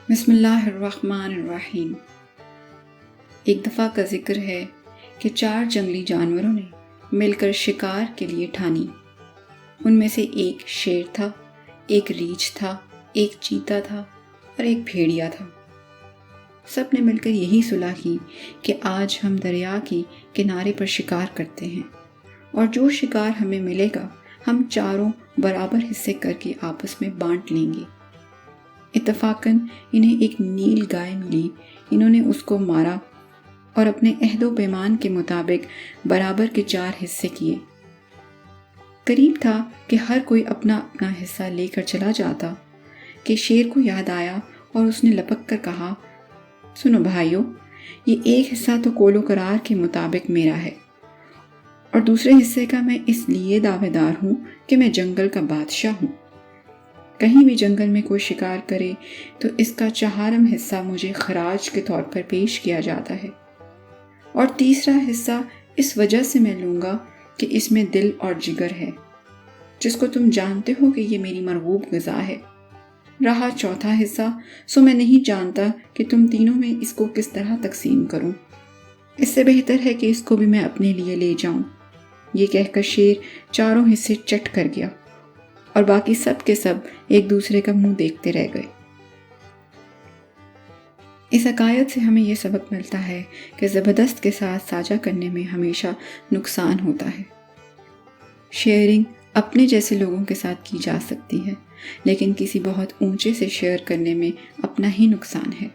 بسم اللہ الرحمن الرحیم۔ ایک دفعہ کا ذکر ہے کہ 4 جنگلی جانوروں نے مل کر شکار کے لیے ٹھانی۔ ان میں سے ایک شیر تھا، ایک ریچھ تھا، ایک چیتا تھا اور ایک بھیڑیا تھا۔ سب نے مل کر یہی صلح کی کہ آج ہم دریا کے کنارے پر شکار کرتے ہیں اور جو شکار ہمیں ملے گا ہم چاروں برابر حصے کر کے آپس میں بانٹ لیں گے۔ اتفاقاً انہیں ایک نیل گائے ملی۔ انہوں نے اس کو مارا اور اپنے عہد و پیمان کے مطابق برابر کے 4 حصے کیے۔ قریب تھا کہ ہر کوئی اپنا اپنا حصہ لے کر چلا جاتا کہ شیر کو یاد آیا اور اس نے لپک کر کہا، سنو بھائیو، یہ ایک حصہ تو کول و قرار کے مطابق میرا ہے اور دوسرے حصے کا میں اس لیے دعوے دار ہوں کہ میں جنگل کا بادشاہ ہوں۔ کہیں بھی جنگل میں کوئی شکار کرے تو اس کا 4واں حصہ مجھے خراج کے طور پر پیش کیا جاتا ہے، اور تیسرا حصہ اس وجہ سے میں لوں گا کہ اس میں دل اور جگر ہے، جس کو تم جانتے ہو کہ یہ میری مرغوب غذا ہے۔ رہا 4تھا حصہ سو میں نہیں جانتا کہ تم تینوں میں اس کو کس طرح تقسیم کروں۔ اس سے بہتر ہے کہ اس کو بھی میں اپنے لیے لے جاؤں۔ یہ کہہ کر شیر 4 حصے چٹ کر گیا اور باقی سب کے سب ایک دوسرے کا منہ دیکھتے رہ گئے۔ اس حکایت سے ہمیں یہ سبق ملتا ہے کہ زبردست کے ساتھ ساجھا کرنے میں ہمیشہ نقصان ہوتا ہے۔ شیئرنگ اپنے جیسے لوگوں کے ساتھ کی جا سکتی ہے، لیکن کسی بہت اونچے سے شیئر کرنے میں اپنا ہی نقصان ہے۔